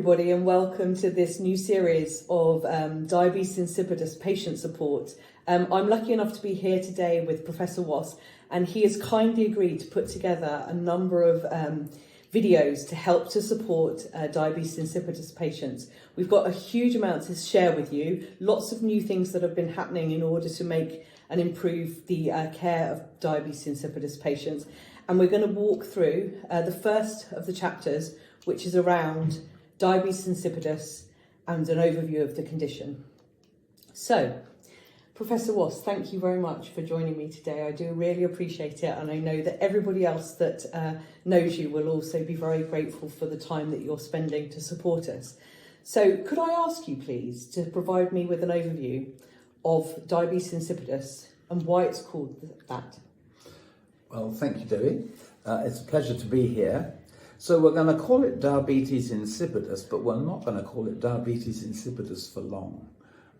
everybody, and welcome to this new series of diabetes insipidus patient support. I'm lucky enough to be here today with Professor Wass, and he has kindly agreed to put together a number of videos to help to support diabetes insipidus patients. We've got a huge amount to share with you, lots of new things that have been happening in order to make and improve the care of diabetes insipidus patients. And we're going to walk through the first of the chapters, which is around diabetes insipidus and an overview of the condition. So, Professor Wass, thank you very much for joining me today. I do really appreciate it, and I know that everybody else that knows you will also be very grateful for the time that you're spending to support us. So, could I ask you, please, to provide me with an overview of diabetes insipidus and why it's called that? Well, thank you, Debbie. It's a pleasure to be here. So we're going to call it diabetes insipidus, but we're not going to call it diabetes insipidus for long,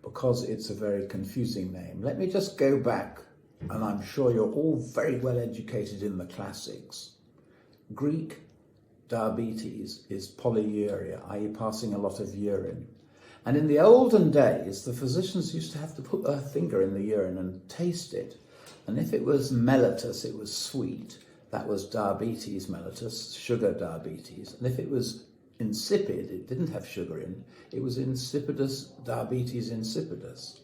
because it's a very confusing name. Let me just go back, and I'm sure you're all very well educated in the classics. Greek diabetes is polyuria, i.e. passing a lot of urine. And in the olden days, the physicians used to have to put their finger in the urine and taste it. And if it was mellitus, it was sweet. That was diabetes mellitus, sugar diabetes. And if it was insipid, it didn't have sugar in, it was insipidus, diabetes insipidus.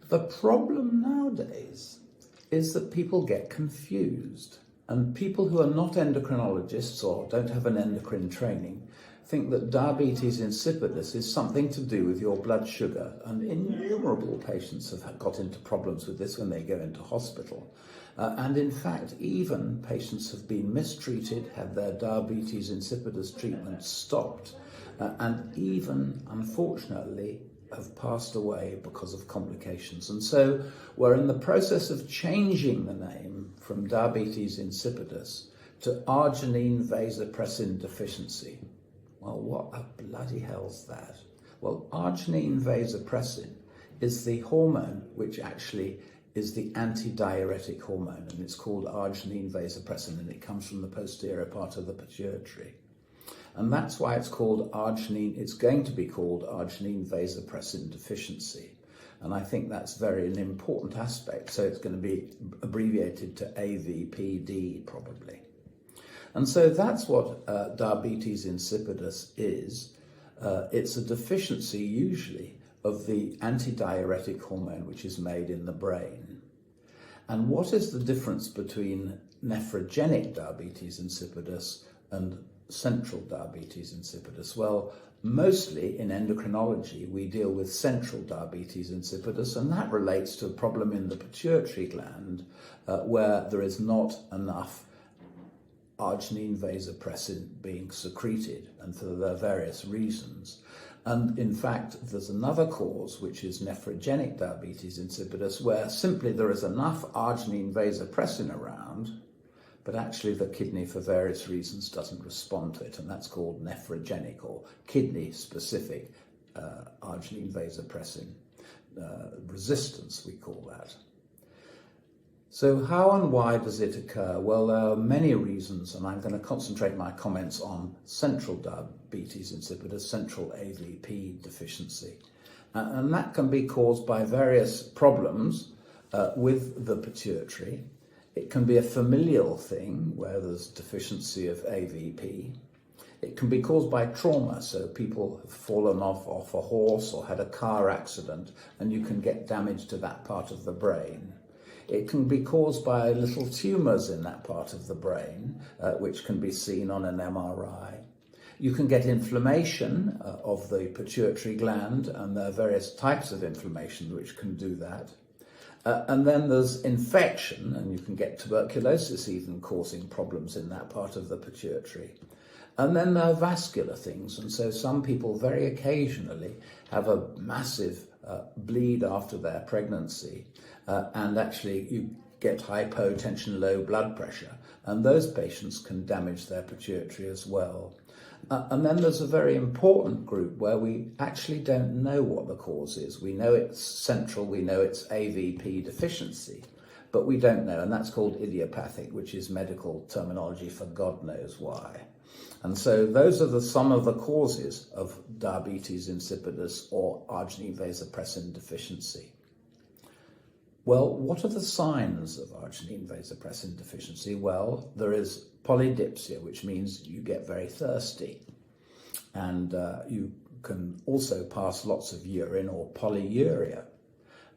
The problem nowadays is that people get confused, and people who are not endocrinologists or don't have an endocrine training think that diabetes insipidus is something to do with your blood sugar, and innumerable patients have got into problems with this when they go into hospital. And in fact, even patients have been mistreated, had their diabetes insipidus treatment stopped, and even, unfortunately, have passed away because of complications. And so we're in the process of changing the name from diabetes insipidus to Arginine Vasopressin Deficiency. Well, what a bloody hell's that? Well, arginine vasopressin is the hormone which actually is the antidiuretic hormone, and it's called arginine vasopressin, and it comes from the posterior part of the pituitary. And that's why it's called it's going to be called arginine vasopressin deficiency. And I think that's an important aspect, so it's going to be abbreviated to AVPD probably. And so that's what diabetes insipidus is. It's a deficiency usually of the antidiuretic hormone which is made in the brain. And what is the difference between nephrogenic diabetes insipidus and central diabetes insipidus? Well, mostly in endocrinology we deal with central diabetes insipidus, and that relates to a problem in the pituitary gland where there is not enough arginine vasopressin being secreted, and for the various reasons. And in fact, there's another cause, which is nephrogenic diabetes insipidus, where simply there is enough arginine vasopressin around, but actually the kidney, for various reasons, doesn't respond to it, and that's called nephrogenic or kidney-specific arginine vasopressin resistance, we call that. So how and why does it occur? Well, there are many reasons, and I'm going to concentrate my comments on central diabetes insipidus, central AVP deficiency. And that can be caused by various problems with the pituitary. It can be a familial thing where there's deficiency of AVP. It can be caused by trauma, so people have fallen off a horse or had a car accident, and you can get damage to that part of the brain. It can be caused by little tumours in that part of the brain, which can be seen on an MRI. You can get inflammation of the pituitary gland, and there are various types of inflammation which can do that. And then there's infection, and you can get tuberculosis even causing problems in that part of the pituitary. And then there are vascular things, and so some people very occasionally have a massive bleed after their pregnancy, and actually you get hypotension, low blood pressure, and those patients can damage their pituitary as well. And then there's a very important group where we actually don't know what the cause is. We know it's central, we know it's AVP deficiency, but we don't know, and that's called idiopathic, which is medical terminology for God knows why. And so those are some of the causes of diabetes insipidus or arginine vasopressin deficiency. Well, what are the signs of arginine vasopressin deficiency? Well, there is polydipsia, which means you get very thirsty. And you can also pass lots of urine, or polyuria.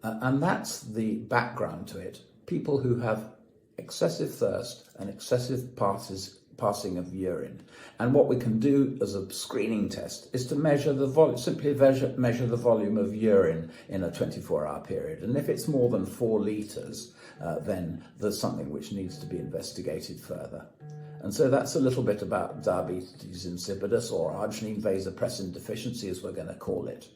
And that's the background to it. People who have excessive thirst and excessive passing of urine. And what we can do as a screening test is to measure the volume, simply measure the volume of urine in a 24-hour period. And if it's more than 4 litres, then there's something which needs to be investigated further. And so that's a little bit about diabetes insipidus, or arginine vasopressin deficiency, as we're going to call it.